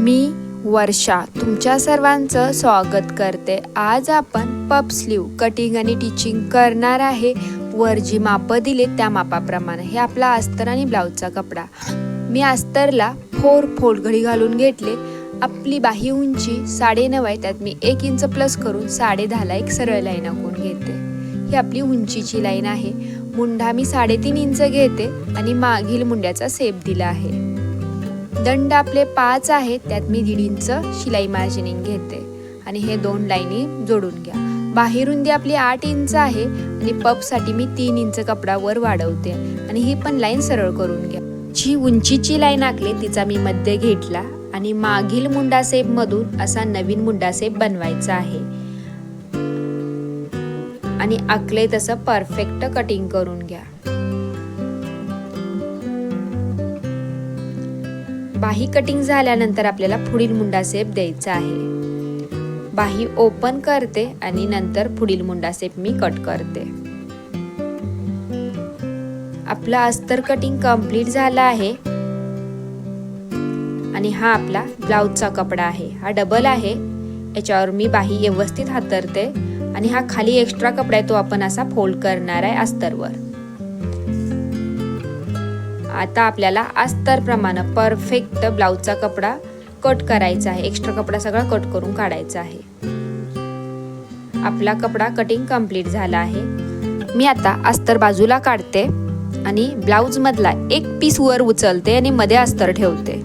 मी वर्षा तुमच्या सर्वांचं स्वागत करते। आज आपण पफ स्लीव कटिंग आणि टिचिंग करणार आहे। वर जी माप दिले त्या मापाप्रमाणे हे आपला अस्तर आणि ब्लाउजचा कपडा। मी अस्तरला 4 फोल्ड घडी घालून घेतले। आपली बाही उंची 9.5 आहे, त्यात मी 1 इंच प्लस करून 10.5 ला एक सरळ लाईन आखून घेते। ही आपली उंचीची लाईन आहे। मुंडा मी 3.5 इंच घेते आणि मागील मुंड्याचा शेप दिला आहे। दंड आपले 5 आहे, त्यात मी 1.5 इंच शिलाई मार्जिनिंग घेते आणि हे 2 लाईनी जोडून घ्या। बाही रुंदी आपली 8 इंच आहे आणि पफ साठी मी 3 इंच कपडा वर वाढवते आणि ही पण लाईन सरळ करून घ्या। जी उंचीची लाईन आखली तिचा मी मध्य घेतला आणि मागील मुंडा शेप मधून असा नवीन मुंडा शेप बनवायचा आहे आणि आखले तसं परफेक्ट कटिंग करून घ्या। बाही कटिंग झाल्यानंतर आपल्याला पुढील मुंडा शेप द्यायचा आहे। बाही ओपन करते आणि नंतर पुढील मुंडा शेप मी कट करते। आपला अस्तर कटिंग कंप्लीट झाला आहे आणि हा आपला ब्लाउजचा कपडा आहे। हा डबल आहे, याच्यावर मी बाही व्यवस्थित हातरते आणि हा खाली एक्स्ट्रा कपडा आहे तो आपण असा फोल्ड करणार आहे अस्तरवर। आता आपल्याला अस्तर प्रमाणे परफेक्ट ब्लाउजचा कपडा कट करायचा आहे। एक्स्ट्रा कपडा सगळा कट करून काढायचा आहे। आपला कपडा कटिंग कंप्लीट झाला आहे। मी आता अस्तर बाजूला काढते आणि ब्लाउज मधला एक पीस वर उचलते आणि मध्ये अस्तर ठेवते।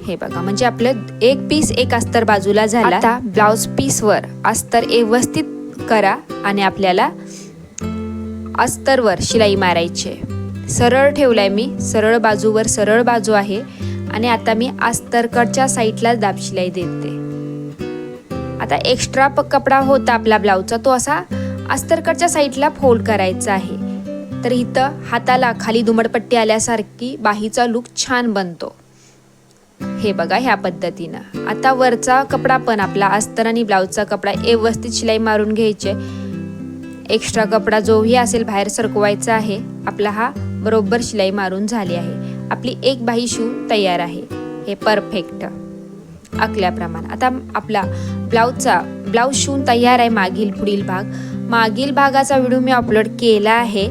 हे बघा, म्हणजे आपलं एक पीस एक अस्तर बाजूला झाला। आता ब्लाउज पीस वर अस्तर व्यवस्थित करा आणि आपल्याला अस्तरवर शिलाई मारायची आहे। सरळ ठेवलाय मी, सरळ बाजूवर सरळ बाजू आहे आणि आता मी अस्तरकडच्या साईडला दाब शिलाई देते। आता एक्स्ट्रा कपडा होता आपला ब्लाउजचा तो असा अस्तरकडच्या साईडला फोल्ड करायचा आहे। तर इथं हाताला खाली दुमडपट्टी आल्यासारखी बाहीचा लुक छान बनतो। हे बघा, ह्या पद्धतीनं आता वरचा कपडा पण आपला अस्तर आणि ब्लाउजचा कपडा व्यवस्थित शिलाई मारून घ्यायचे। एक्स्ट्रा कपडा जोही असेल बाहेर सरकवायचा आहे। आपला हा बरोबर शिलाई मारून झाली आहे। आपली एक बाही शिवून तयार आहे, हे परफेक्ट आखल्याप्रमाणे। आता आपला ब्लाउज शिवून तयार आहे। मागील भागाचा व्हिडिओ मी अपलोड केला आहे।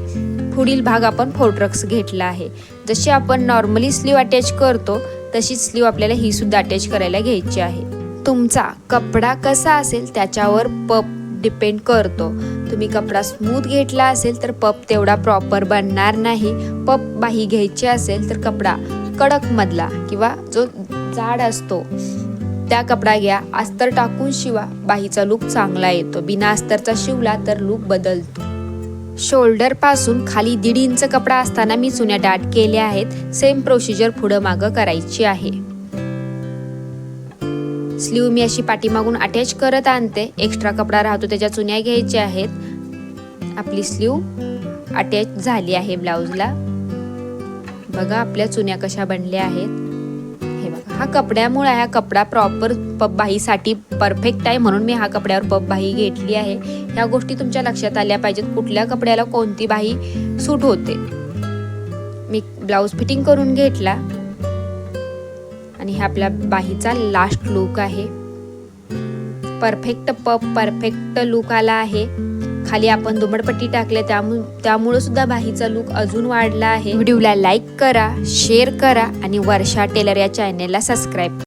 पुढील भाग आपण फोर्ट्रक्स घेतला आहे। जशी आपण नॉर्मली स्लीव अटॅच करतो तशीच स्लीव आपल्याला ही सुद्धा अटॅच करायला घ्यायची आहे। तुमचा कपडा कसा असेल त्याच्यावर पफ डिपेंड करतो। तुम्ही कपडा स्मूथ घेतला असेल तर पफ तेवढा प्रॉपर बनणार नाही। पफ बाही घ्यायची असेल तर कपडा कडक मधला किंवा जो जाड असतो त्या कपडा घ्या। अस्तर टाकून शिवा, बाहीचा लुक चांगला येतो। बिना अस्तरचा शिवला तर लुक बदलतो। शोल्डर पासून खाली 1.5 इंच कपडा असताना मी चुन्या डाट केल्या आहेत। सेम प्रोसिजर पुढे मागं करायची आहे। स्लीव मी अशी पाठीमागून अटॅच करत आणते। एक्स्ट्रा कपडा राहतो त्याच्या चुन्या घ्यायच्या आहेत। आपली स्लीव अटॅच झाली आहे ब्लाउजला। बघा आपल्या चुन्या कशा बनल्या आहेत। हे बघा, हा कपड्यामुळे हा कपडा प्रॉपर पफ बाहीसाठी परफेक्ट आहे, म्हणून मी हा कपड्यावर पफ बाही घेतली आहे। ह्या गोष्टी तुमच्या लक्षात आल्या पाहिजेत, कुठल्या कपड्याला कोणती बाही सूट होते। मी ब्लाउज फिटिंग करून घेतला आणि हा आपला बाहीचा लास्ट लुक आहे। परफेक्ट पफ परफेक्ट लुक आला आहे। खाली आपण दुमडपट्टी टाकले त्यामुळे सुद्धा बाहीचा लुक अजून वाढला आहे। व्हिडिओला लाईक करा, शेअर करा आणि वर्षा टेलर या चॅनेलला सबस्क्राईब